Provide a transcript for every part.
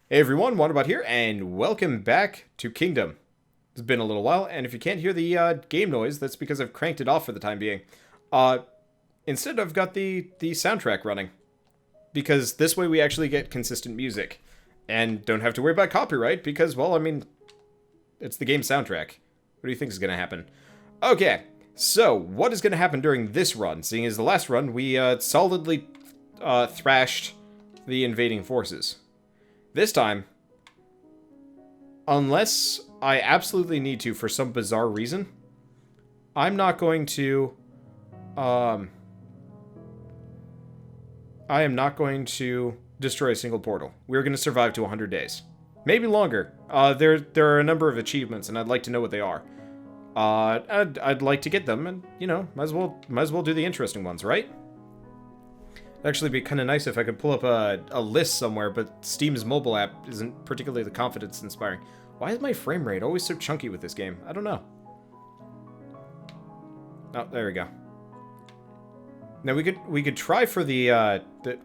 Hey everyone, Wanderbot here, and welcome back to Kingdom. It's been a little while, and if you can't hear the game noise, that's because I've cranked it off for the time being. Uh, Instead, I've got the soundtrack running, because this way we actually get consistent music, and don't have to worry about copyright, because, well, I mean, it's the game soundtrack. What do you think is going to happen? Okay, so what is going to happen during this run? Seeing as the last run, we solidly thrashed the invading forces. This time, unless I absolutely need to for some bizarre reason, I'm not going to, I am not going to destroy a single portal. We're going to survive to 100 days. Maybe longer. There are a number of achievements, and I'd like to know what they are. I'd like to get them, and, you know, might as well do the interesting ones, right? It'd actually be kind of nice if I could pull up a list somewhere, but Steam's mobile app isn't particularly confidence-inspiring. Why is my frame rate always so chunky with this game? I don't know. Oh, there we go. Now we could try for the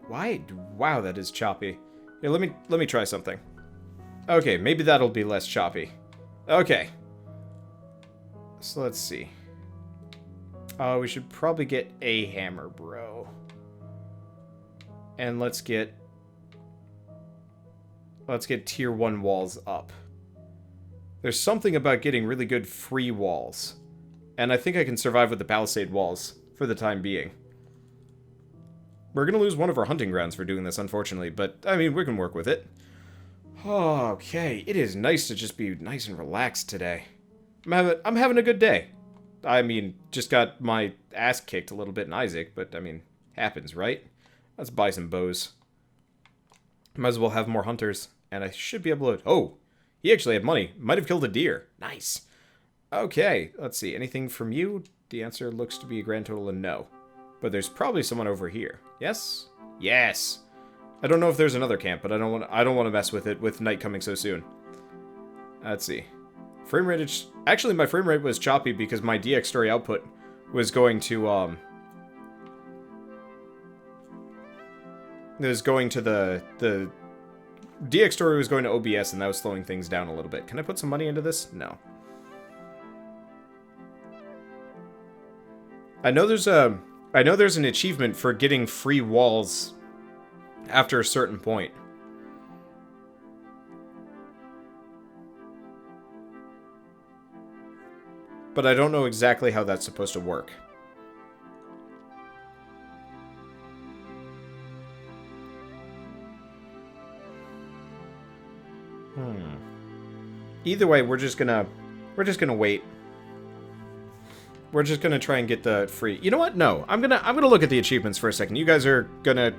why? Wow, that is choppy. Here, let me try something. Okay, maybe that'll be less choppy. Okay. So let's see. We should probably get a hammer, bro. And let's get tier 1 walls up. There's something about getting really good free walls. And I think I can survive with the palisade walls for the time being. We're going to lose one of our hunting grounds for doing this, unfortunately, but, I mean, we can work with it. Okay, it is nice to just be nice and relaxed today. I'm having a good day. I mean, just got my ass kicked a little bit in Isaac, but, I mean, happens, right? Let's buy some bows. Might as well have more hunters. And I should be able to... Oh! He actually had money. Might have killed a deer. Nice. Okay, let's see. Anything from you? The answer looks to be a grand total of no. But there's probably someone over here. Yes? Yes! I don't know if there's another camp, but I don't want to mess with it with night coming so soon. Let's see. Frame rate is... Actually, my frame rate was choppy because my DX story output was going to, It was going to the DX story was going to OBS, and that was slowing things down a little bit. Can I put some money into this? No. I know there's an achievement for getting free walls after a certain point. But I don't know exactly how that's supposed to work. Either way, we're just gonna wait. We're just gonna try and get the free. You know what? No, I'm gonna look at the achievements for a second. You guys are gonna.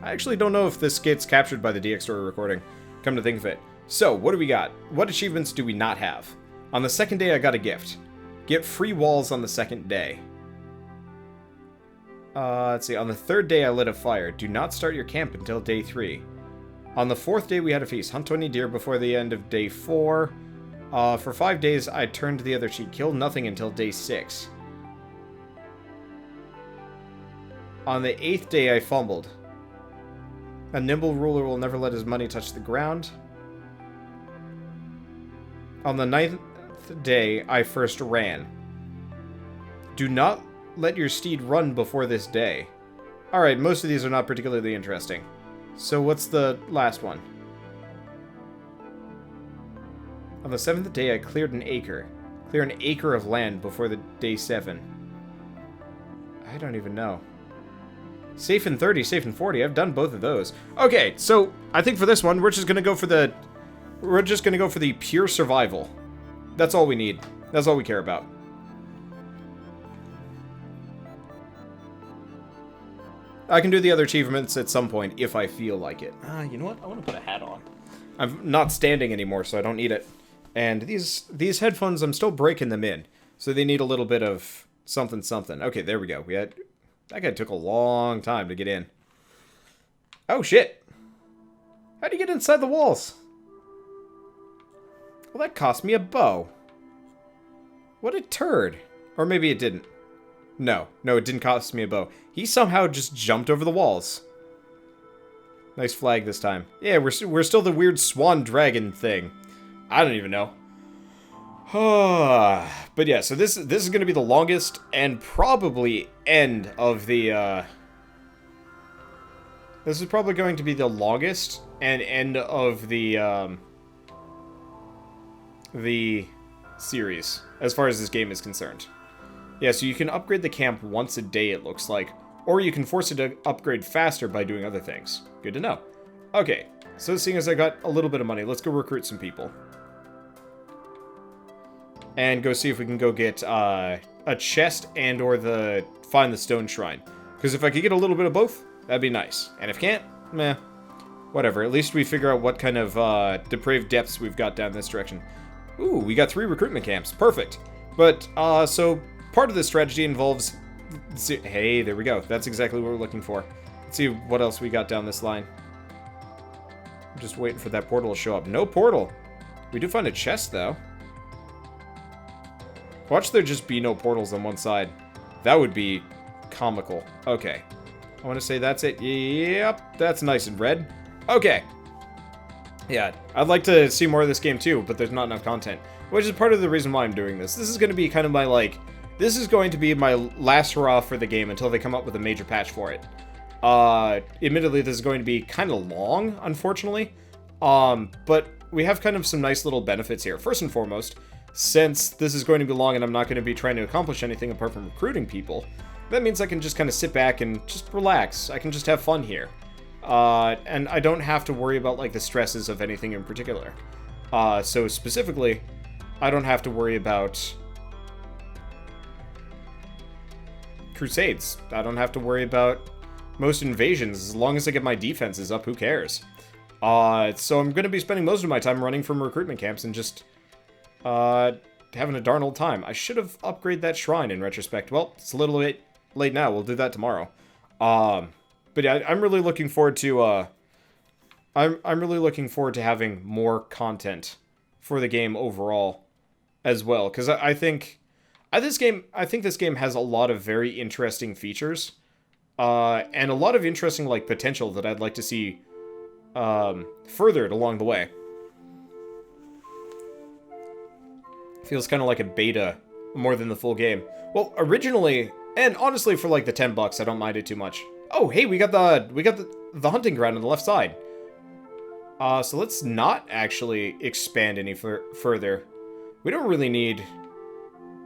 I actually don't know if this gets captured by the DX story recording. Come to think of it. So, what do we got? What achievements do we not have? On the second day, I got a gift. Get free walls on the second day. Let's see. On the third day, I lit a fire. Do not start your camp until day 3. On the 4th day, we had a feast. Hunt 20 deer before the end of day 4. For 5 days, I turned the other cheek. Killed nothing until day 6. On the 8th day, I fumbled. A nimble ruler will never let his money touch the ground. On the 9th day, I first ran. Do not let your steed run before this day. Alright, most of these are not particularly interesting. So what's the last one? On the 7th day, I cleared an acre. Clear an acre of land before the day 7. I don't even know. Safe in 30, safe in 40. I've done both of those. Okay, so I think for this one, we're just gonna go for the pure survival. That's all we need. That's all we care about. I can do the other achievements at some point if I feel like it. You know what? I want to put a hat on. I'm not standing anymore, so I don't need it. And these headphones, I'm still breaking them in, so they need a little bit of something something. Okay, there we go. That guy took a long time to get in. Oh shit! How'd he get inside the walls? Well, that cost me a bow. What a turd. Or maybe it didn't. No, it didn't cost me a bow. He somehow just jumped over the walls. Nice flag this time. Yeah, we're still the weird swan dragon thing. I don't even know. But yeah, so this is going to be the longest and probably end of the, this is probably going to be the longest and end of the series, as far as this game is concerned. Yeah, so you can upgrade the camp once a day, it looks like. Or you can force it to upgrade faster by doing other things. Good to know. Okay, so seeing as I got a little bit of money, let's go recruit some people. And go see if we can go get a chest and or find the stone shrine. Because if I could get a little bit of both, that'd be nice. And if can't, meh. Whatever, at least we figure out what kind of depraved depths we've got down this direction. Ooh, we got 3 recruitment camps. Perfect. But, so part of this strategy involves... Hey, there we go. That's exactly what we're looking for. Let's see what else we got down this line. I'm just waiting for that portal to show up. No portal. We do find a chest, though. Watch there just be no portals on one side. That would be comical. Okay. I want to say that's it. Yep, that's nice and red. Okay. Yeah, I'd like to see more of this game too, but there's not enough content. Which is part of the reason why I'm doing this. This is going to be kind of my, like... This is going to be my last hurrah for the game until they come up with a major patch for it. Admittedly, this is going to be kind of long, unfortunately. But we have kind of some nice little benefits here. First and foremost, since this is going to be long and I'm not going to be trying to accomplish anything apart from recruiting people, that means I can just kind of sit back and just relax. I can just have fun here. And I don't have to worry about, like, the stresses of anything in particular. So specifically, I don't have to worry about... Crusades. I don't have to worry about most invasions. As long as I get my defenses up, who cares? So I'm going to be spending most of my time running from recruitment camps and just having a darn old time. I should have upgraded that shrine in retrospect. Well, it's a little bit late now. We'll do that tomorrow. But yeah, I'm really looking forward to I'm really looking forward to having more content for the game overall as well, because I think this game has a lot of very interesting features, and a lot of interesting, like, potential that I'd like to see furthered along the way. Feels kind of like a beta more than the full game. Well, originally, and honestly, for like the $10, I don't mind it too much. Oh, hey, we got the hunting ground on the left side. So let's not actually expand any further. We don't really need.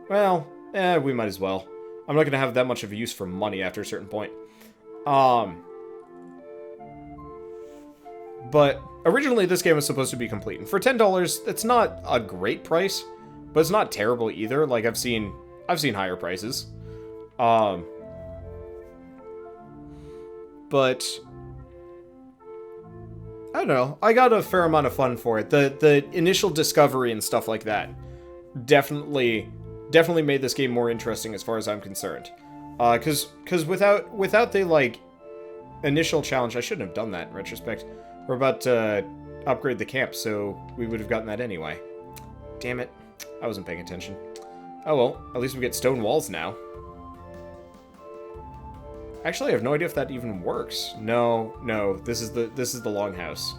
Well, we might as well. I'm not going to have that much of a use for money after a certain point. But originally this game was supposed to be complete. And for $10, that's not a great price, but it's not terrible either. Like, I've seen higher prices. But I don't know. I got a fair amount of fun for it. The initial discovery and stuff like that definitely made this game more interesting as far as I'm concerned. Because without the, like, initial challenge, I shouldn't have done that in retrospect. We're about to upgrade the camp, so we would have gotten that anyway. Damn it. I wasn't paying attention. Oh well, at least we get stone walls now. Actually, I have no idea if that even works. No, this is the longhouse.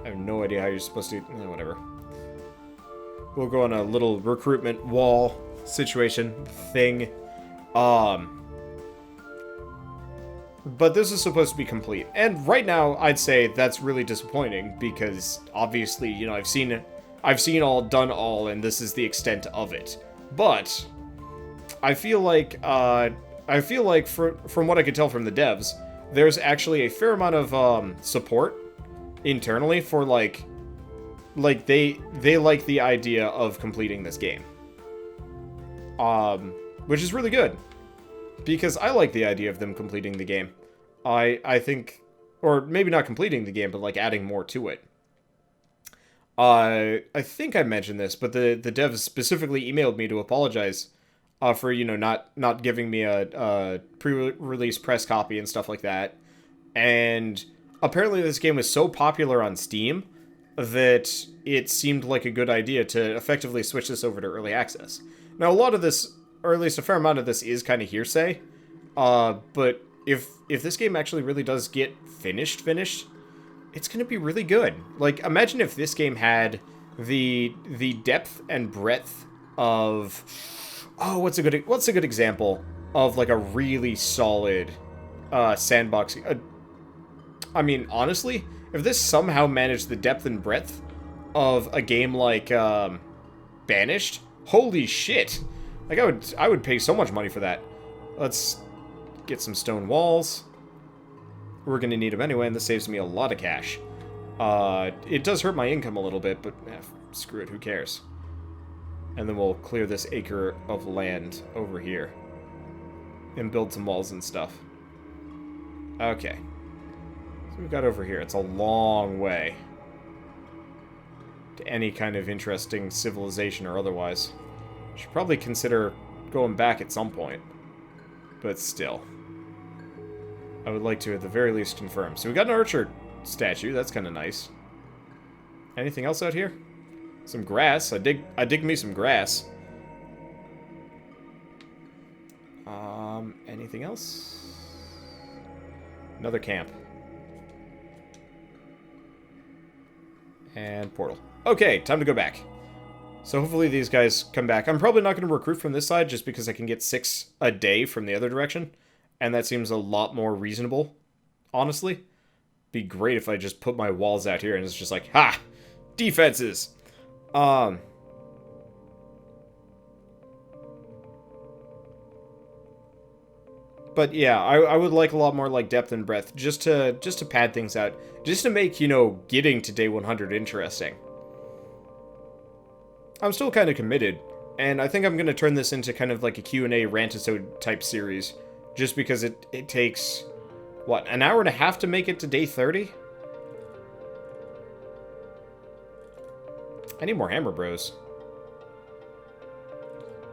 I have no idea how you're supposed to... whatever. We'll go on a little recruitment wall situation thing. But this is supposed to be complete. And right now, I'd say that's really disappointing because obviously, you know, I've seen all, done all, and this is the extent of it. But I feel like from what I could tell from the devs, there's actually a fair amount of support internally for like they like the idea of completing this game. Which is really good. Because I like the idea of them completing the game. I think, or maybe not completing the game, but like adding more to it. I think I mentioned this, but the devs specifically emailed me to apologize for, you know, not giving me a pre-release press copy and stuff like that. And apparently this game was so popular on Steam that it seemed like a good idea to effectively switch this over to early access. Now, a lot of this, or at least a fair amount of this, is kind of hearsay, but if this game actually really does get finished, it's gonna be really good. Like, imagine if this game had the depth and breadth of, oh, what's a good example of like a really solid sandbox. I mean, honestly, if this somehow managed the depth and breadth of a game like Banished, holy shit! Like, I would pay so much money for that. Let's get some stone walls. We're gonna need them anyway, and this saves me a lot of cash. It does hurt my income a little bit, but screw it, who cares? And then we'll clear this acre of land over here. And build some walls and stuff. Okay. So we've got over here. It's a long way to any kind of interesting civilization or otherwise. Should probably consider going back at some point. But still. I would like to, at the very least, confirm. So we got an archer statue. That's kind of nice. Anything else out here? Some grass. I dig me some grass. Anything else? Another camp. And portal. Okay, time to go back. So hopefully these guys come back. I'm probably not going to recruit from this side just because I can get 6 a day from the other direction. And that seems a lot more reasonable, honestly. Be great if I just put my walls out here and it's just like, ha! Defenses! But yeah, I would like a lot more like depth and breadth, just to pad things out, just to make, you know, getting to day 100 interesting. I'm still kind of committed, and I think I'm going to turn this into kind of like a Q&A rant-episode type series, just because it takes, what, an hour and a half to make it to day 30? I need more hammer bros.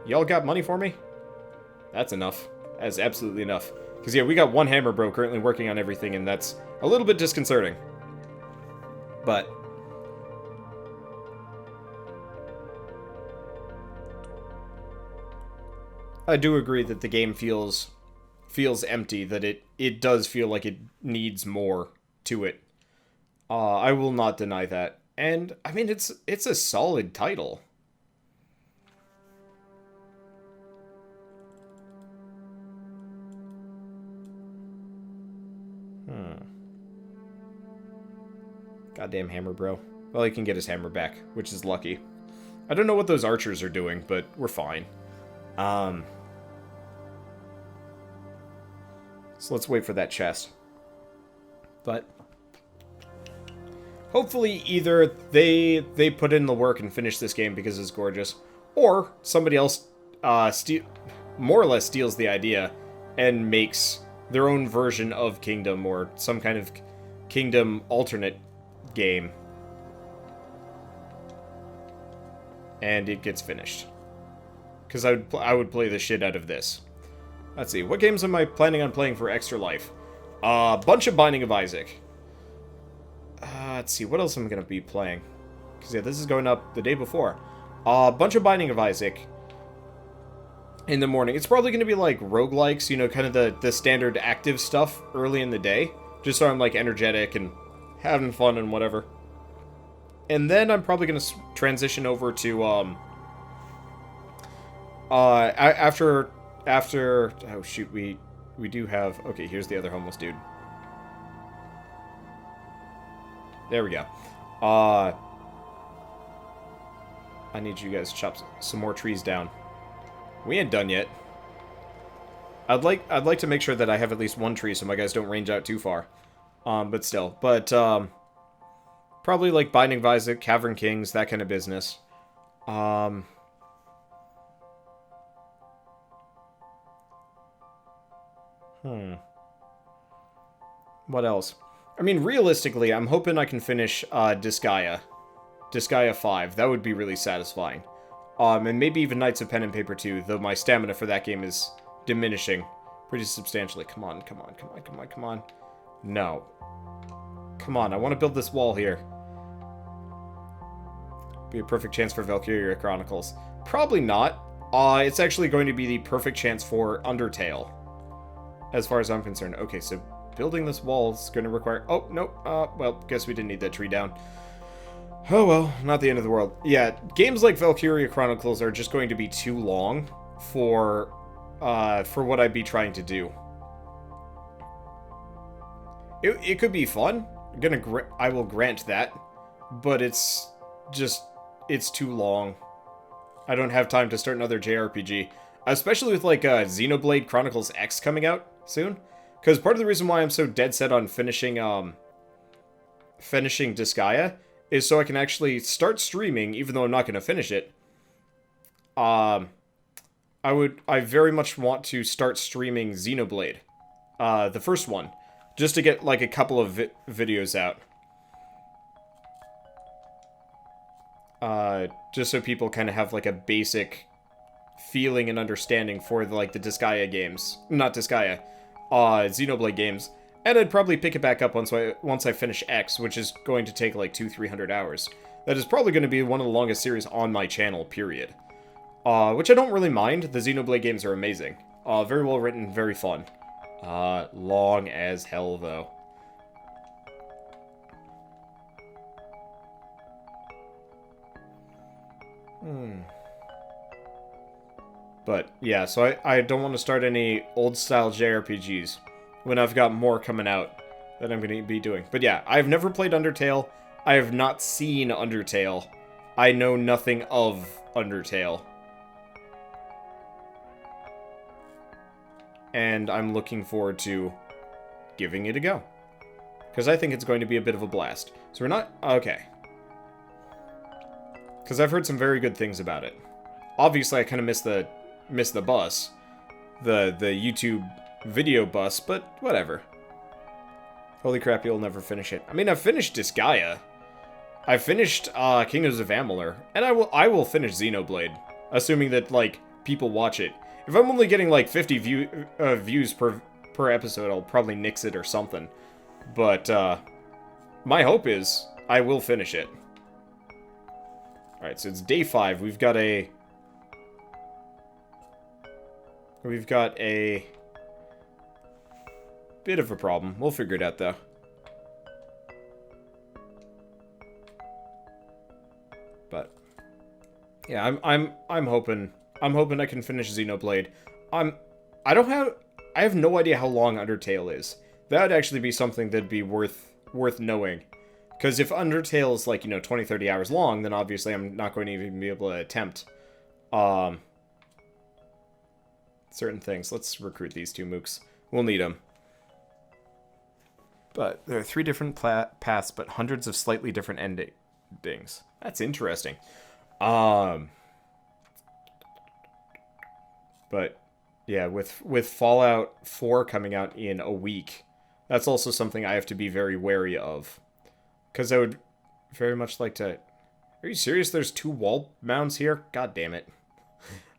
Y'all got money for me? That's enough. That's absolutely enough. Because, yeah, we got one hammer bro currently working on everything, and that's a little bit disconcerting. But I do agree that the game feels empty, that it does feel like it needs more to it. I will not deny that. And, I mean, it's a solid title. Goddamn hammer, bro. Well, he can get his hammer back, which is lucky. I don't know what those archers are doing, but we're fine. So let's wait for that chest. But hopefully either they put in the work and finish this game because it's gorgeous, or somebody else more or less steals the idea and makes their own version of Kingdom or some kind of Kingdom alternate game, and it gets finished. Because I would play the shit out of this. Let's see, what games am I planning on playing for Extra Life? A bunch of Binding of Isaac. Let's see, what else am I gonna be playing? Because yeah, this is going up the day before. A bunch of Binding of Isaac in the morning. It's probably gonna be like roguelikes, you know, kind of the standard active stuff early in the day, just so I'm like energetic and having fun and whatever. And then I'm probably going to transition over to, after, oh shoot, we do have, okay, here's the other homeless dude. There we go. I need you guys to chop some more trees down. We ain't done yet. I'd like to make sure that I have at least one tree so my guys don't range out too far. But still. But, probably like Binding of Isaac, Cavern Kings, that kind of business. What else? I mean, realistically, I'm hoping I can finish, Disgaea 5. That would be really satisfying. And maybe even Knights of Pen and Paper 2, though my stamina for that game is diminishing pretty substantially. Come on, come on, come on, come on, come on. No. Come on, I want to build this wall here. Be a perfect chance for Valkyria Chronicles. Probably not. It's actually going to be the perfect chance for Undertale. as far as I'm concerned. Okay, so building this wall is going to require... Oh, no. Well, guess we didn't need that tree down. Oh, well, not the end of the world. Yeah, games like Valkyria Chronicles are just going to be too long for what I'd be trying to do. It could be fun. I will grant that. But it's too long. I don't have time to start another JRPG. Especially with, like, Xenoblade Chronicles X coming out soon. Because part of the reason why I'm so dead set on finishing Disgaea is so I can actually start streaming, even though I'm not going to finish it. I very much want to start streaming Xenoblade. The first one. Just to get, like, a couple of videos out. Just so people kind of have, like, a basic feeling and understanding for, like, the Disgaea games. Not Disgaea. Xenoblade games. And I'd probably pick it back up once I finish X, which is going to take, like, 200-300 hours. That is probably going to be one of the longest series on my channel, period. Which I don't really mind. The Xenoblade games are amazing. Very well written, very fun. Long as hell, though. But, yeah, so I don't want to start any old-style JRPGs when I've got more coming out that I'm going to be doing. But yeah, I've never played Undertale. I have not seen Undertale. I know nothing of Undertale. And I'm looking forward to giving it a go. Because I think it's going to be a bit of a blast. So we're not... Okay. Because I've heard some very good things about it. Obviously, I kind of missed the bus. The YouTube video bus, but whatever. Holy crap, you'll never finish it. I mean, I've finished Disgaea. I finished Kingdoms of Amalur. And I will finish Xenoblade. Assuming that, like, people watch it. If I'm only getting, like, 50 views per episode, I'll probably nix it or something. But, my hope is I will finish it. Alright, so it's day 5. We've got a bit of a problem. We'll figure it out, though. But yeah, I'm hoping I can finish Xenoblade. I have no idea how long Undertale is. That would actually be something that'd be worth knowing. Because if Undertale is, like, 20, 30 hours long, then obviously I'm not going to even be able to attempt certain things. Let's recruit these 2 mooks. We'll need them. But there are 3 different paths, but hundreds of slightly different endings. That's interesting. But yeah, with Fallout 4 coming out in a week, that's also something I have to be very wary of. Because I would very much like to... Are you serious? There's 2 wall mounds here? God damn it.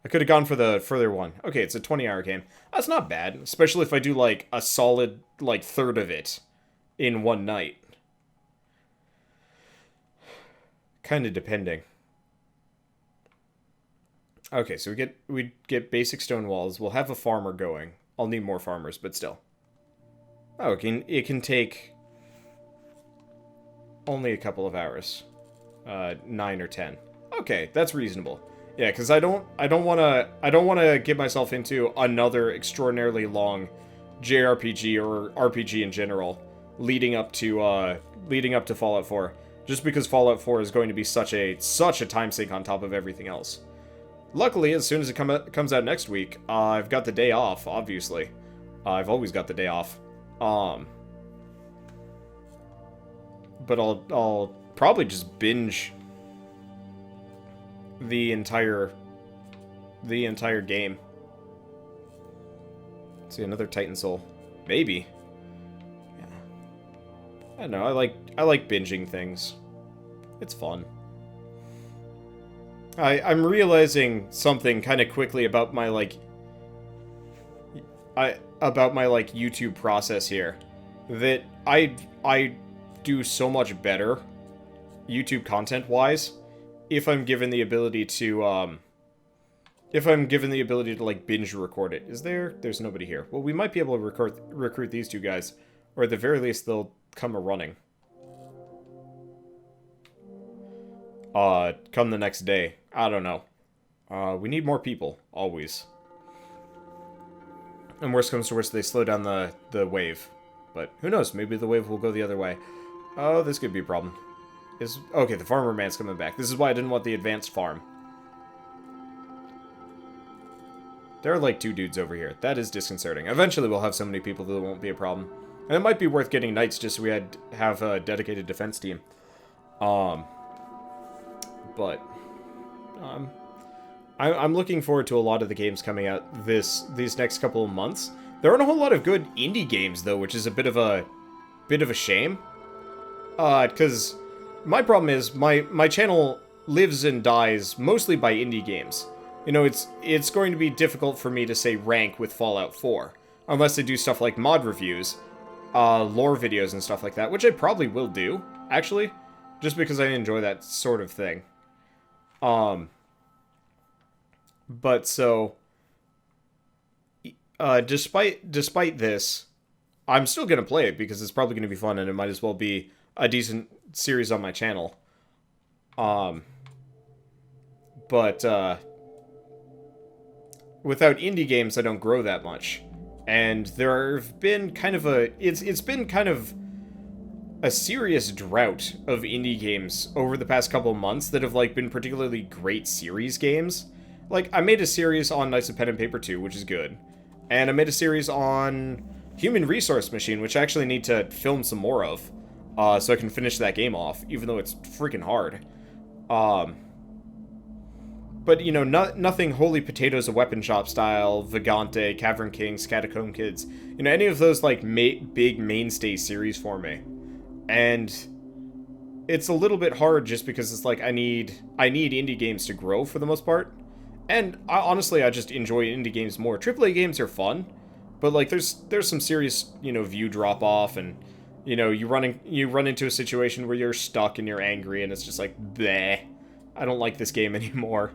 I could have gone for the further one. Okay, it's a 20-hour game. That's not bad, especially if I do, like, a solid, like, third of it in one night. Kind of depending. Okay, so we get basic stone walls. We'll have a farmer going. I'll need more farmers, but still. Oh, it can take only a couple of hours. 9 or 10. Okay, that's reasonable. Yeah, because I don't want to get myself into another extraordinarily long JRPG or RPG in general leading up to Fallout 4. Just because Fallout 4 is going to be such a time sink on top of everything else. Luckily, as soon as it comes out next week, I've got the day off, obviously. I've always got the day off. But I'll probably just binge the entire game. Let's see, another Titan Soul. Maybe. Yeah. I don't know, I like binging things. It's fun. I'm realizing something kind of quickly about my YouTube process here, that I do so much better YouTube content wise if I'm given the ability to If I'm given the ability to, like, binge record it. Is there? There's nobody here. Well, we might be able to recruit these two guys. Or at the very least, they'll come a-running. Come the next day. I don't know. We need more people, always. And worst comes to worst, they slow down the wave. But who knows, maybe the wave will go the other way. Oh, this could be a problem. Okay, the farmer man's coming back. This is why I didn't want the advanced farm. There are like 2 dudes over here. That is disconcerting. Eventually we'll have so many people that it won't be a problem. And it might be worth getting knights just so we have a dedicated defense team. I'm looking forward to a lot of the games coming out these next couple of months. There aren't a whole lot of good indie games though, which is a bit of a shame. Because my problem is my channel lives and dies mostly by indie games. You know, it's going to be difficult for me to say rank with Fallout 4 unless I do stuff like mod reviews, lore videos and stuff like that, which I probably will do actually, just because I enjoy that sort of thing. But so, despite this, I'm still gonna play it because it's probably gonna be fun and it might as well be a decent series on my channel. Without indie games, I don't grow that much, and there have been kind of it's been kind of a serious drought of indie games over the past couple of months that have, like, been particularly great series games. Like, I made a series on Knights of Pen and Paper 2, which is good. And I made a series on Human Resource Machine, which I actually need to film some more of. So I can finish that game off, even though it's freaking hard. But, you know, nothing Holy Potatoes, A Weapon Shop style, Vagante, Cavern Kings, Catacomb Kids. You know, any of those, like, big mainstay series for me. And it's a little bit hard just because it's like I need indie games to grow for the most part. And honestly, I just enjoy indie games more. AAA games are fun, but like there's some serious, you know, view drop off, and you know, you run into a situation where you're stuck and you're angry and it's just like, bleh, I don't like this game anymore.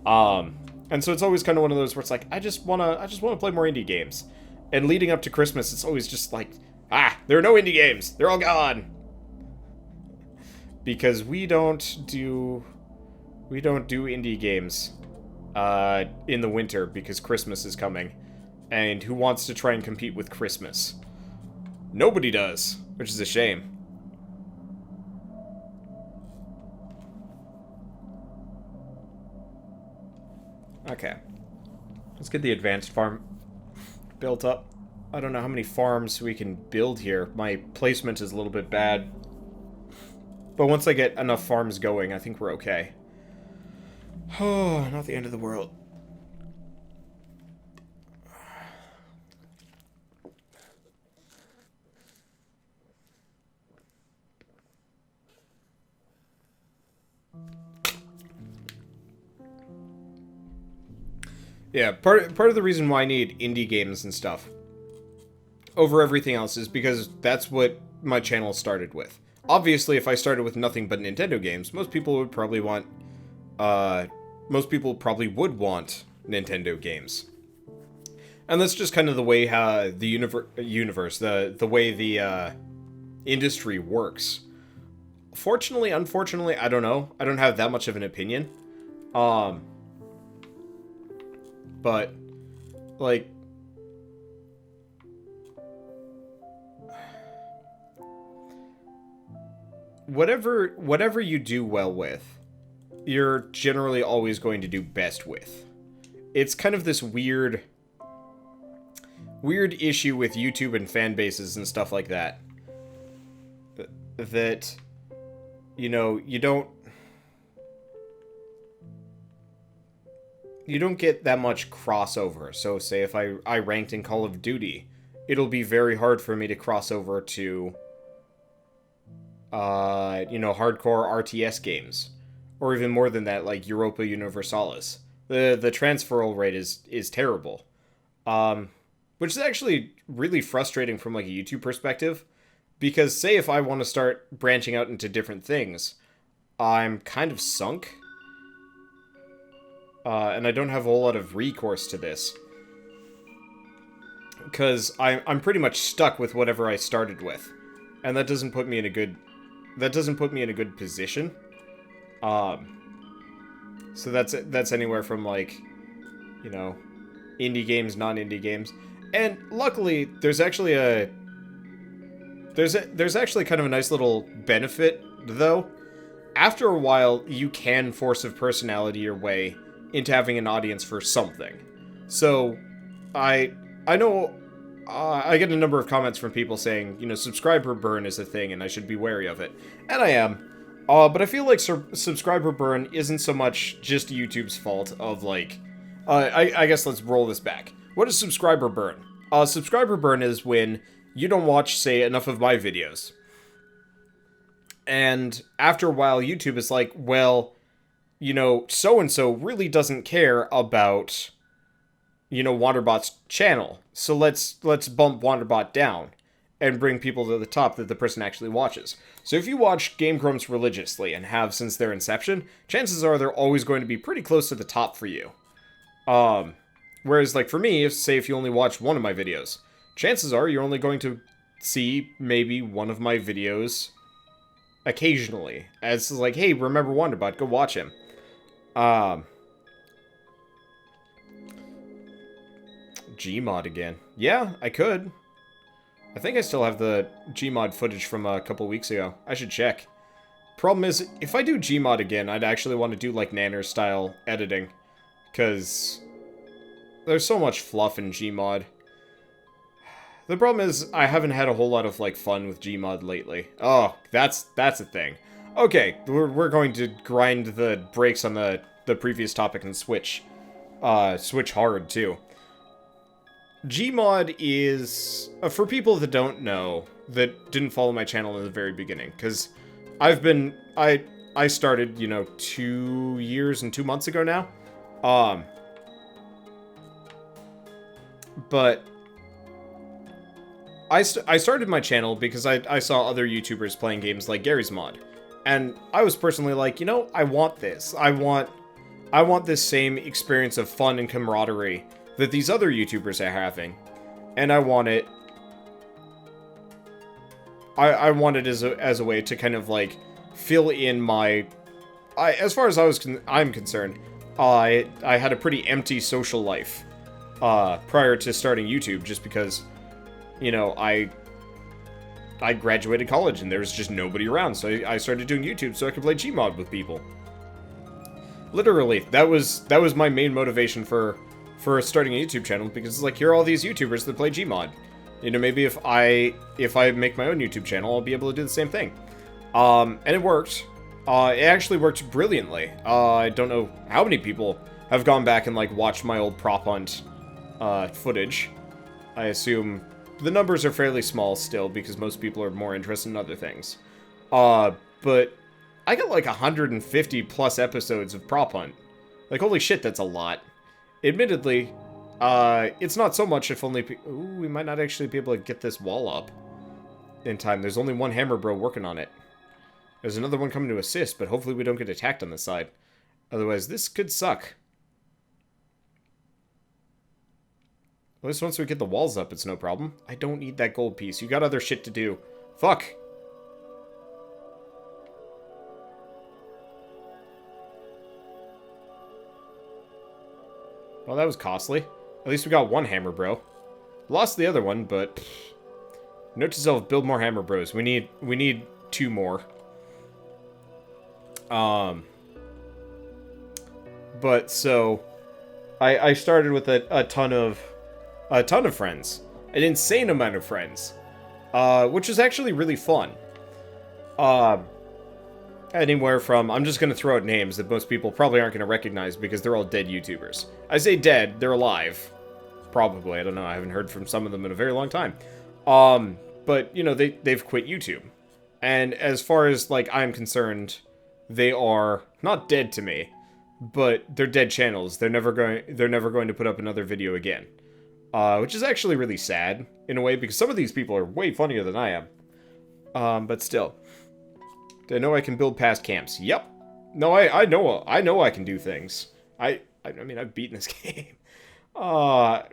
And so it's always kind of one of those where it's like I just want to play more indie games. And leading up to Christmas, it's always just like, there are no indie games. They're all gone. Because we don't do indie games in the winter because Christmas is coming. And who wants to try and compete with Christmas? Nobody does, which is a shame. Okay. Let's get the advanced farm built up. I don't know how many farms we can build here. My placement is a little bit bad. But once I get enough farms going, I think we're okay. Oh, not the end of the world. Yeah, part of the reason why I need indie games and stuff over everything else is because that's what my channel started with. Obviously, if I started with nothing but Nintendo games, most people would probably want Nintendo games. And that's just kind of the way the way the industry works. Fortunately, unfortunately, I don't know. I don't have that much of an opinion. But, like, whatever you do well with, you're generally always going to do best with. It's kind of this weird issue with YouTube and fan bases and stuff like that. That, you know, you don't get that much crossover. So say if I ranked in Call of Duty, it'll be very hard for me to cross over to, you know, hardcore RTS games. Or even more than that, like Europa Universalis. The transferal rate is terrible. Which is actually really frustrating from like a YouTube perspective. Because say if I want to start branching out into different things, I'm kind of sunk. and I don't have a whole lot of recourse to this. Because I'm pretty much stuck with whatever I started with. And that doesn't put me in a good... That doesn't put me in a good position. So that's anywhere from, like, you know, indie games, non-indie games. And luckily, there's actually a... There's actually kind of a nice little benefit, though. After a while, you can force a personality your way into having an audience for something. So, I know I get a number of comments from people saying, you know, subscriber burn is a thing and I should be wary of it. And I am. But I feel like subscriber burn isn't so much just YouTube's fault of, like... I guess let's roll this back. What is subscriber burn? Subscriber burn is when you don't watch, say, enough of my videos. And after a while, YouTube is like, well, you know, so-and-so really doesn't care about, you know, Wanderbot's channel. So let's bump Wanderbot down and bring people to the top that the person actually watches. So if you watch Game Grumps religiously and have since their inception, chances are they're always going to be pretty close to the top for you. Whereas, like, for me, if you only watch one of my videos, chances are you're only going to see maybe one of my videos occasionally. As like, hey, remember Wanderbot, go watch him. Gmod again. Yeah, I could. I think I still have the Gmod footage from a couple weeks ago. I should check. Problem is, if I do Gmod again, I'd actually want to do, like, Nanner style editing. Because there's so much fluff in Gmod. The problem is, I haven't had a whole lot of, like, fun with Gmod lately. Oh, that's a thing. Okay, we're going to grind the brakes on the previous topic and switch hard, too. Gmod is, for people that don't know, that didn't follow my channel in the very beginning, because I started, you know, 2 years and 2 months ago now. But I started my channel because I saw other YouTubers playing games like Garry's Mod. And I was personally like, you know, I want this. I want this same experience of fun and camaraderie that these other YouTubers are having. And I want it... I want it as a way to kind of, like, fill in my... as far as I'm concerned, I had a pretty empty social life prior to starting YouTube, just because, you know, I graduated college and there was just nobody around, so I started doing YouTube so I could play Gmod with people. Literally, that was my main motivation for starting a YouTube channel, because it's like, here are all these YouTubers that play Gmod. You know, maybe if I make my own YouTube channel, I'll be able to do the same thing. And it worked. It actually worked brilliantly. I don't know how many people have gone back and, like, watched my old prop hunt footage. I assume the numbers are fairly small still, because most people are more interested in other things. But I got, like, 150 plus episodes of prop hunt. Like, holy shit, that's a lot. Admittedly, it's not so much if only... Ooh, we might not actually be able to get this wall up in time. There's only one hammer bro working on it. There's another one coming to assist, but hopefully we don't get attacked on this side. Otherwise, this could suck. At least once we get the walls up, it's no problem. I don't need that gold piece. You got other shit to do. Fuck! Well, that was costly. At least we got one hammer bro. Lost the other one, but... Note to self, build more hammer bros. We need 2 more. But, so... I started with a ton of friends. An insane amount of friends. Which is actually really fun. Anywhere from... I'm just gonna throw out names that most people probably aren't gonna recognize because they're all dead YouTubers. I say dead, they're alive. Probably, I don't know, I haven't heard from some of them in a very long time. But, you know, they've quit YouTube. And as far as, like, I'm concerned, they are not dead to me, but they're dead channels. They're never going to put up another video again. Which is actually really sad, in a way, because some of these people are way funnier than I am. But still. I know I can build past camps. Yep. No, I know I can do things. I mean, I've beaten this game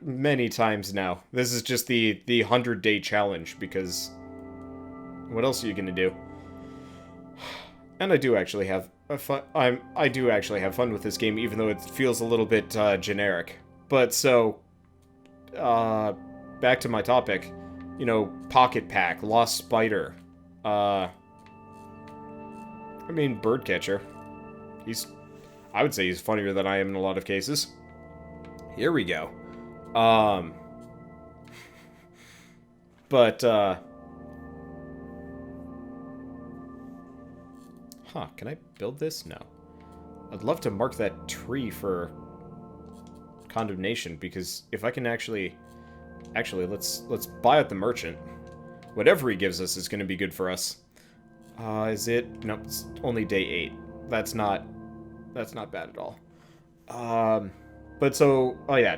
many times now. This is just the 100-day challenge, because what else are you gonna do? And I do actually have I do actually have fun with this game, even though it feels a little bit generic. But so, back to my topic. You know, Pocket Pack, Lost Spider. I mean, Birdcatcher. I would say he's funnier than I am in a lot of cases. Here we go. But, can I build this? No. I'd love to mark that tree for condemnation, because if I can actually, let's buy out the merchant. Whatever he gives us is going to be good for us. Is it? Nope, it's only day 8. That's not bad at all. But so, oh yeah,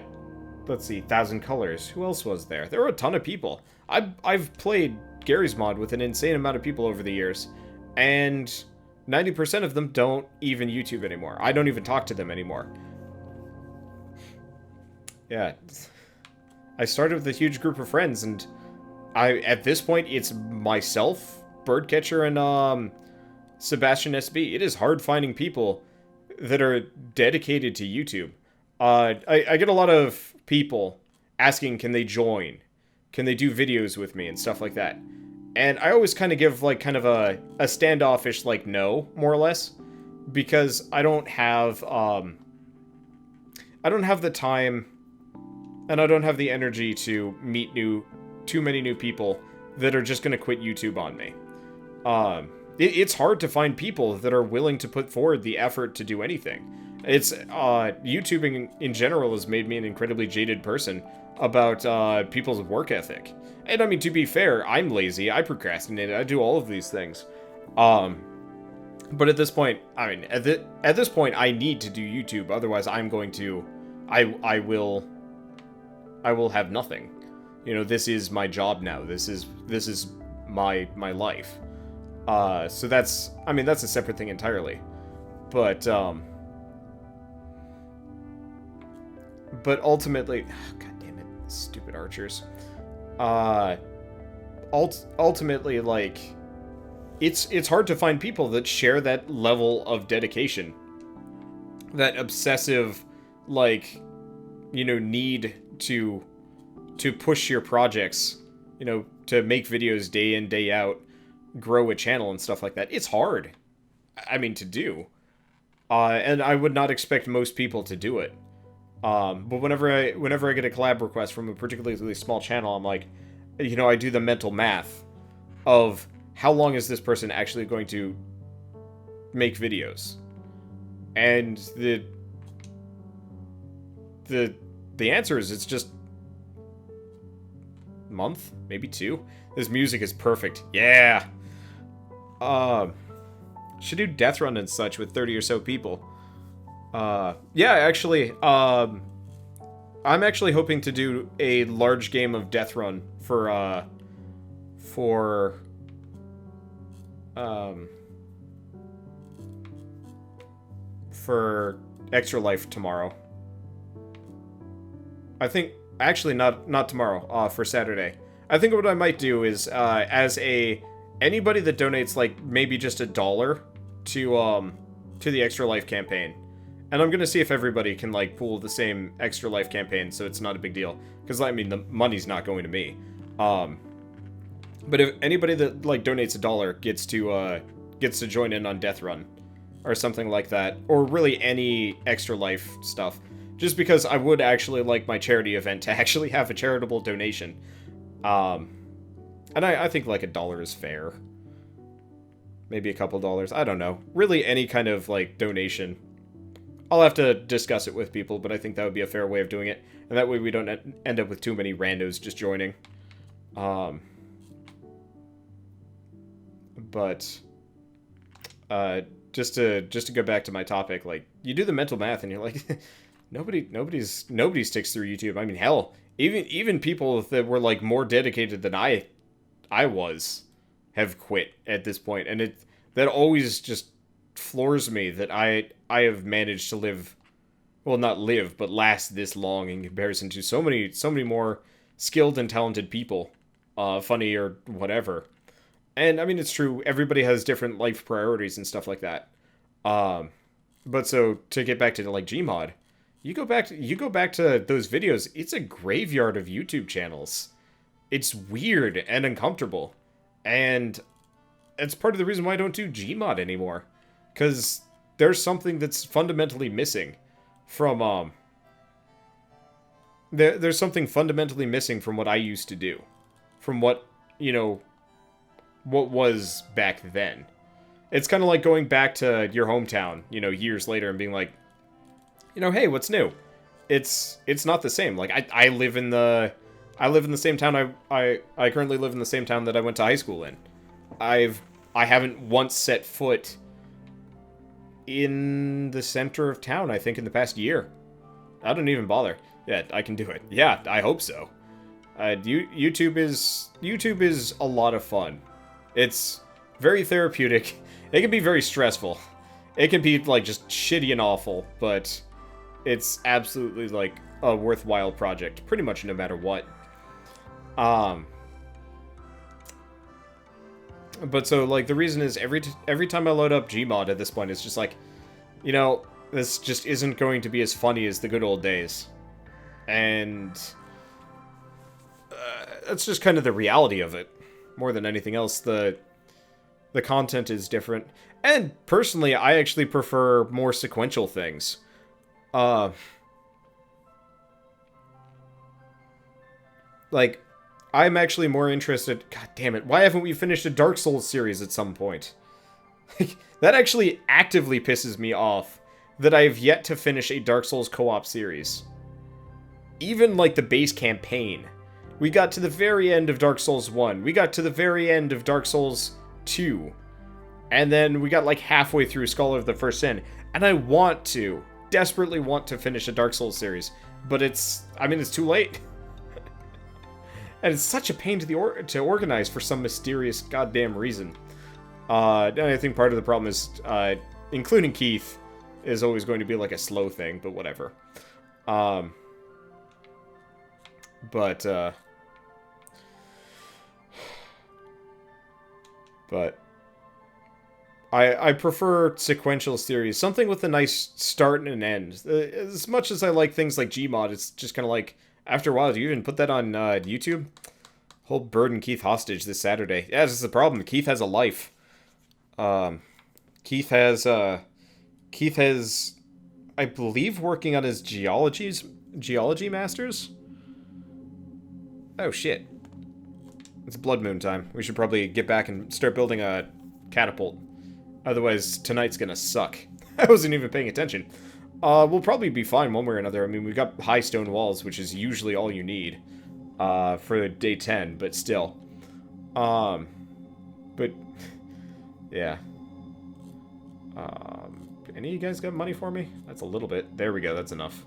let's see, 1,000 colors. Who else was there? There were a ton of people. I've played Gary's Mod with an insane amount of people over the years, and 90% of them don't even YouTube anymore. I don't even talk to them anymore. Yeah, I started with a huge group of friends, and at this point, it's myself, Birdcatcher, and Sebastian SB. It is hard finding people that are dedicated to YouTube. I get a lot of people asking, can they join? Can they do videos with me and stuff like that? And I always kind of give like kind of a standoffish like no, more or less, because I don't have the time, and I don't have the energy to meet too many new people that are just going to quit YouTube on me. It's hard to find people that are willing to put forward the effort to do anything. It's YouTubing in general has made me an incredibly jaded person about people's work ethic. And I mean, to be fair, I'm lazy, I procrastinate, I do all of these things. But at this point, I mean, at this point, I need to do YouTube. Otherwise, I'm going to, I will have nothing. You know, this is my job now. This is my life. So that's, I mean, that's a separate thing entirely. But ultimately, god damn it, stupid archers. Ultimately, like, it's hard to find people that share that level of dedication, that obsessive, like, you know, need to push your projects, you know, to make videos day in, day out, grow a channel and stuff like that. It's hard, I mean, to do. And I would not expect most people to do it. But whenever I get a collab request from a particularly small channel, I'm like, you know, I do the mental math of how long is this person actually going to make videos, and the answer is it's just month, maybe 2. This music is perfect. Yeah. Should do death run and such with 30 or so people. Yeah, actually, I'm actually hoping to do a large game of death run for Extra Life tomorrow. I think, actually not tomorrow, for Saturday. I think what I might do is, anybody that donates, like, maybe just $1 to the Extra Life campaign. And I'm gonna see if everybody can, like, pool the same Extra Life campaign, so it's not a big deal. Because, I mean, the money's not going to me. But if anybody that, like, donates $1 gets to join in on Death Run, or something like that, or really any Extra Life stuff, just because I would actually like my charity event to actually have a charitable donation. And I think, like, $1 is fair. Maybe a couple dollars, I don't know. Really, any kind of, like, donation. I'll have to discuss it with people, but I think that would be a fair way of doing it. And that way we don't end up with too many randos just joining. But just to go back to my topic, like, you do the mental math and you're like, nobody sticks through YouTube. I mean, hell, even people that were, like, more dedicated than I was have quit at this point, and that always just floors me that I have managed to live well, not live, but last this long in comparison to so many more skilled and talented people, funny or whatever. And I mean, it's true. Everybody has different life priorities and stuff like that. Um, but so to get back to like Gmod, you go back to those videos. It's a graveyard of YouTube channels. It's weird and uncomfortable, and it's part of the reason why I don't do Gmod anymore, because there's something that's fundamentally missing from there's something fundamentally missing from what I used to do, from what what was back then. It's kind of like going back to your hometown, years later and being like, hey, what's new? It's not the same. Like I live in the same town. I currently live in the same town that I went to high school in. I haven't once set foot in the center of town, I think, in the past year. I don't even bother. Yeah, I can do it. Yeah, I hope so. YouTube is a lot of fun. It's very therapeutic. It can be very stressful. It can be, like, just shitty and awful, but it's absolutely, like, a worthwhile project, pretty much no matter what. But so, like, the reason is every time I load up Gmod at this point, it's just like, this just isn't going to be as funny as the good old days. And that's just kind of the reality of it. More than anything else, the content is different. And personally, I actually prefer more sequential things. Like, I'm actually more interested... God damn it, why haven't we finished a Dark Souls series at some point? That actually actively pisses me off, that I have yet to finish a Dark Souls co-op series. Even, like, the base campaign. We got to the very end of Dark Souls 1. We got to the very end of Dark Souls 2. And then we got, like, halfway through Scholar of the First Sin. And I want to, desperately want to finish a Dark Souls series. But it's too late. And it's such a pain to organize for some mysterious goddamn reason. And I think part of the problem is, including Keith, is always going to be like a slow thing, but whatever. But I prefer sequential series, something with a nice start and an end. As much as I like things like Gmod, it's just kind of like, after a while, do you even put that on YouTube? Hold Bird and Keith hostage this Saturday. Yeah, this is the problem. Keith has a life. Keith has, I believe, working on his geology masters. Oh shit! It's Blood Moon time. We should probably get back and start building a catapult. Otherwise, tonight's gonna suck. I wasn't even paying attention. We'll probably be fine one way or another. I mean, we've got high stone walls, which is usually all you need for day 10, but still. But, yeah. Any of you guys got money for me? That's a little bit. There we go, that's enough.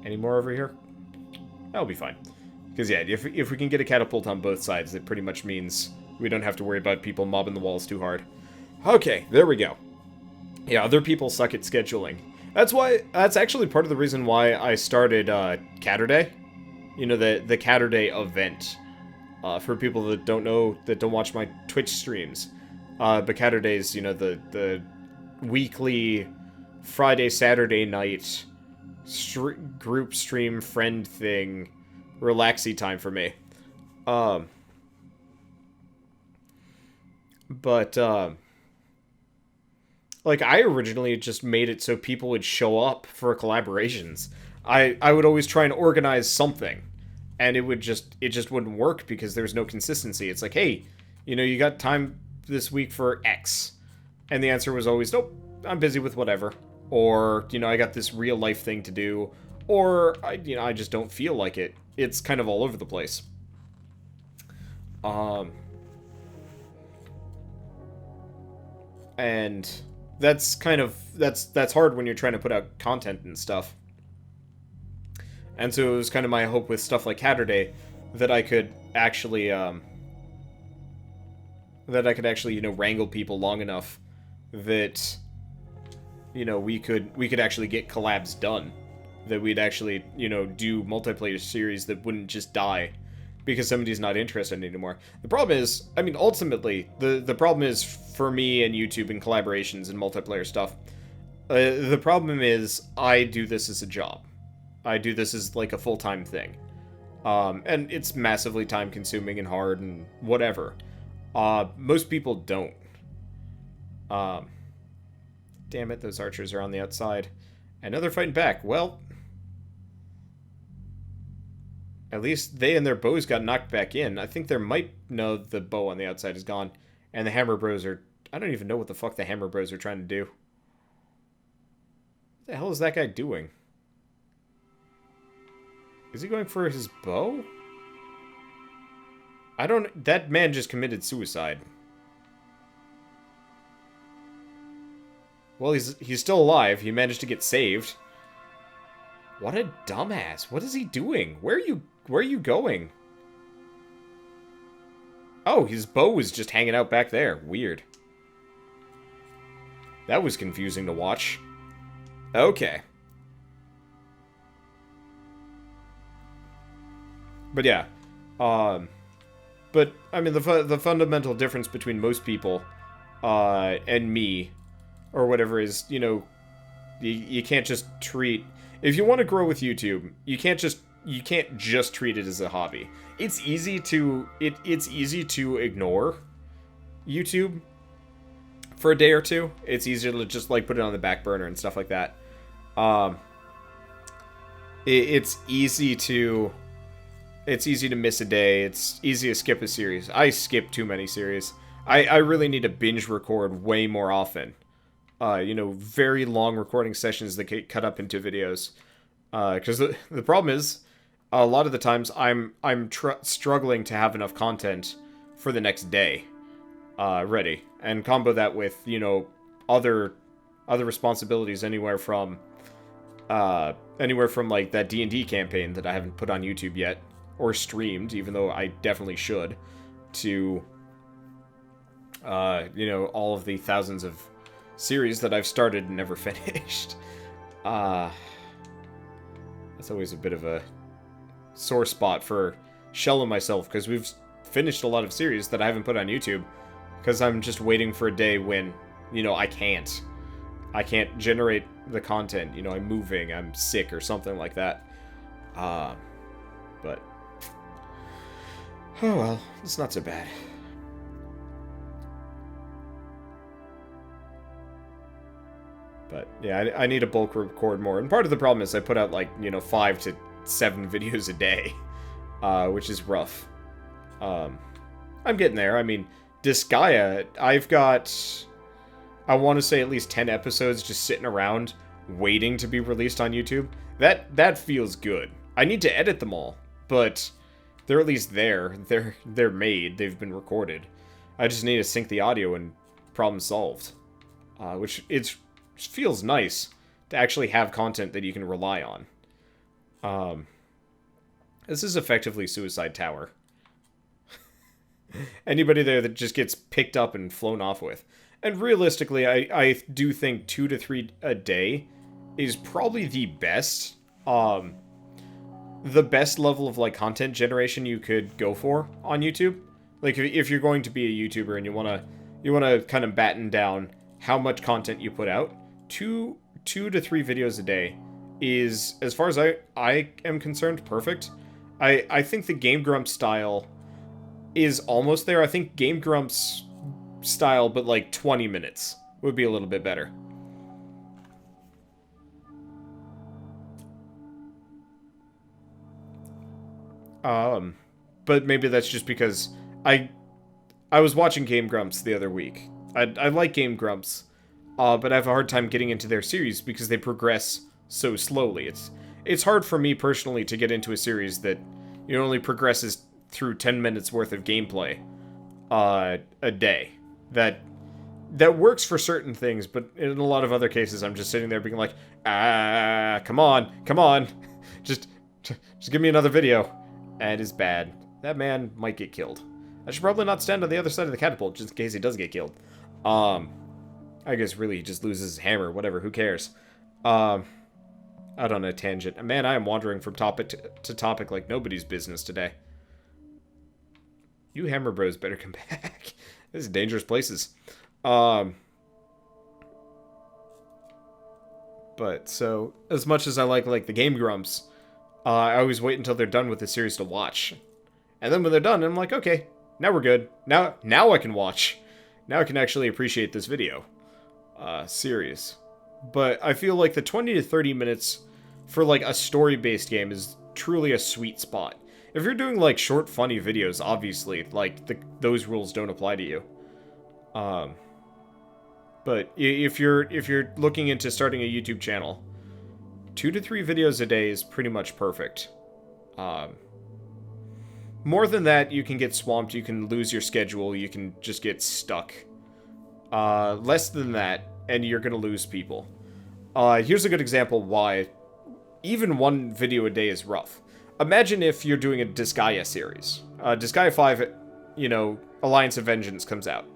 Any more over here? That'll be fine. Because, yeah, if we can get a catapult on both sides, it pretty much means we don't have to worry about people mobbing the walls too hard. Okay, there we go. Yeah, other people suck at scheduling. That's actually part of the reason why I started Catterday. The Catterday event. For people that don't know, that don't watch my Twitch streams. But Catterday's, the weekly Friday, Saturday night group stream friend thing, relaxy time for me. Like, I originally just made it so people would show up for collaborations. I would always try and organize something, and it just wouldn't work because there's no consistency. It's like, hey, you got time this week for X? And the answer was always, nope, I'm busy with whatever. Or, I got this real life thing to do. Or, I just don't feel like it. It's kind of all over the place. And that's that's hard when you're trying to put out content and stuff. And so it was kind of my hope with stuff like Catterday that I could actually wrangle people long enough that you know, we could actually get collabs done. That we'd actually, you know, do multiplayer series that wouldn't just die because somebody's not interested anymore. The problem is, I mean, ultimately, the problem is for me and YouTube and collaborations and multiplayer stuff. The problem is I do this as a job. I do this as like a full-time thing. And it's massively time-consuming and hard and whatever. Most people don't. Damn it, those archers are on the outside. And now they're fighting back. Well, at least they and their bows got knocked back in. I think there might... No, the bow on the outside is gone. And the hammer bros are... I don't even know what the fuck the hammer bros are trying to do. What the hell is that guy doing? Is he going for his bow? I don't... That man just committed suicide. Well, he's still alive. He managed to get saved. What a dumbass. What is he doing? Where are you going? Oh, his bow was just hanging out back there. Weird. That was confusing to watch. Okay. But yeah. But, I mean, the fundamental difference between most people and me, or whatever, is, you know, you can't just treat... If you want to grow with YouTube, you can't just treat it as a hobby. It's easy to ignore YouTube for a day or two. It's easier to just like put it on the back burner and stuff like that. It's easy to miss a day. It's easy to skip a series. I skip too many series. I really need to binge record way more often. You know, very long recording sessions that get cut up into videos. Because the problem is, a lot of the times I'm struggling to have enough content for the next day ready, and combo that with, you know, other responsibilities anywhere from like that D&D campaign that I haven't put on YouTube yet or streamed, even though I definitely should, to you know, all of the thousands of series that I've started and never finished. That's always a bit of a sore spot for Shell and myself, because we've finished a lot of series that I haven't put on YouTube, because I'm just waiting for a day when, you know, I can't generate the content. You know, I'm moving, I'm sick, or something like that. But, oh well, it's not so bad. But, yeah, I need to bulk record more. And part of the problem is I put out, like, you know, 5 to 7 videos a day. Which is rough. I'm getting there. I mean, Disgaea, I've got, I want to say at least 10 episodes just sitting around waiting to be released on YouTube. That feels good. I need to edit them all, but they're at least there. They're made. They've been recorded. I just need to sync the audio and problem solved. Which feels nice to actually have content that you can rely on. This is effectively Suicide Tower. Anybody there that just gets picked up and flown off with. And realistically, I do think 2 to 3 a day is probably the best level of, like, content generation you could go for on YouTube. Like, if you're going to be a YouTuber and you wanna kind of batten down how much content you put out, 2 to 3 videos a day is, as far as I am concerned, perfect. I think the Game Grumps style is almost there. I think Game Grumps style, but like 20 minutes would be a little bit better. But maybe that's just because I was watching Game Grumps the other week. I like Game Grumps, but I have a hard time getting into their series because they progress so slowly. It's hard for me personally to get into a series that, you know, only progresses through 10 minutes worth of gameplay a day. That works for certain things, but in a lot of other cases I'm just sitting there being like, come on, just give me another video. And it's bad. That man might get killed. I should probably not stand on the other side of the catapult just in case he does get killed. I guess really he just loses his hammer, whatever, who cares? Out on a tangent. Man, I am wandering from topic to topic like nobody's business today. You hammer bros better come back. This is dangerous places. But, so, as much as I like the Game Grumps, I always wait until they're done with the series to watch. And then when they're done, I'm like, okay, now we're good. Now I can watch. Now I can actually appreciate this video. Series. But I feel like the 20 to 30 minutes for, like, a story-based game is truly a sweet spot. If you're doing, like, short, funny videos, obviously, like, those rules don't apply to you. But if you're looking into starting a YouTube channel, 2 to 3 videos a day is pretty much perfect. More than that, you can get swamped, you can lose your schedule, you can just get stuck. Less than that, and you're gonna lose people. Here's a good example why even 1 video a day is rough. Imagine if you're doing a Disgaea series. Disgaea 5, you know, Alliance of Vengeance comes out.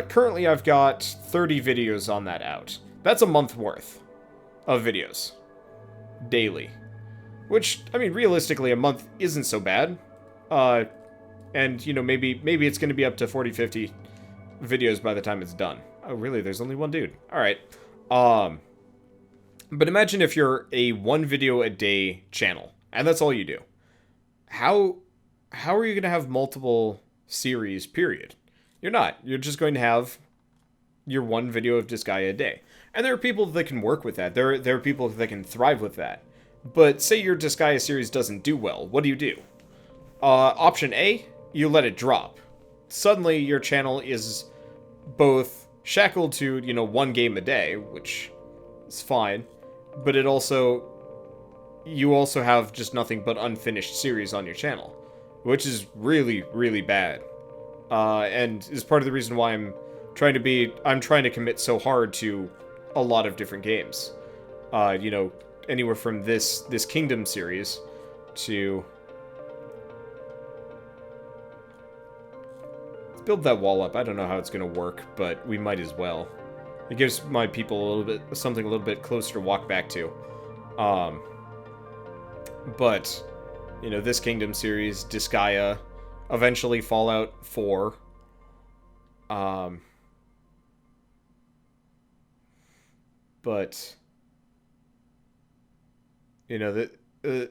Currently I've got 30 videos on that out. That's a month worth of videos. Daily. Which, I mean, realistically, a month isn't so bad. And, you know, maybe it's going to be up to 40, 50 videos by the time it's done. Oh, really? There's only one dude. Alright. But imagine if you're a 1 video a day channel, and that's all you do. How are you going to have multiple series, period? You're not. You're just going to have your 1 video of Disgaea a day. And there are people that can work with that. There are people that can thrive with that. But say your Disgaea series doesn't do well, what do? Option A, you let it drop. Suddenly your channel is both shackled to, you know, 1 game a day, which is fine, but you also have just nothing but unfinished series on your channel, which is really, really bad. And is part of the reason why I'm trying to commit so hard to a lot of different games. You know, anywhere from this Kingdom series to... Let's build that wall up. I don't know how it's going to work, but we might as well. It gives my people something a little bit closer to walk back to. But, you know, this Kingdom series, Disgaea, eventually Fallout 4. But, you know, the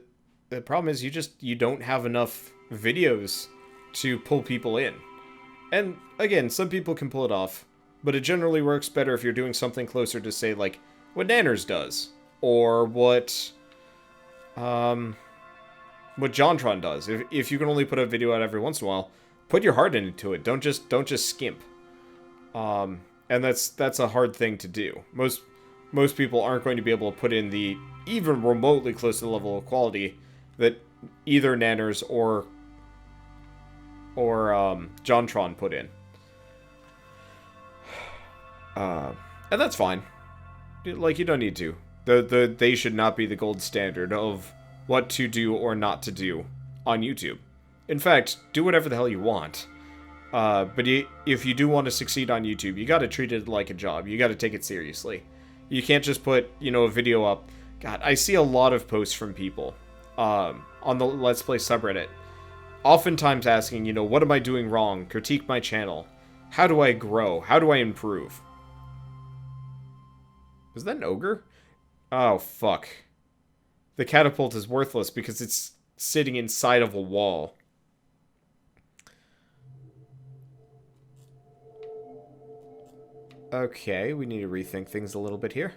problem is you don't have enough videos to pull people in. And, again, some people can pull it off, but it generally works better if you're doing something closer to, say, like, what Nanners does, or what JonTron does. If you can only put a video out every once in a while, put your heart into it. Don't just skimp. And that's a hard thing to do. Most people aren't going to be able to put in the even remotely close to the level of quality that either Nanners or JonTron put in. And that's fine. Like, you don't need to. They should not be the gold standard of what to do or not to do on YouTube. In fact, do whatever the hell you want. But if you do want to succeed on YouTube, you gotta treat it like a job. You gotta take it seriously. You can't just put, you know, a video up. God, I see a lot of posts from people on the Let's Play subreddit, oftentimes asking, you know, what am I doing wrong? Critique my channel. How do I grow? How do I improve? Was that an ogre? Oh, fuck. The catapult is worthless because it's sitting inside of a wall. Okay, we need to rethink things a little bit here.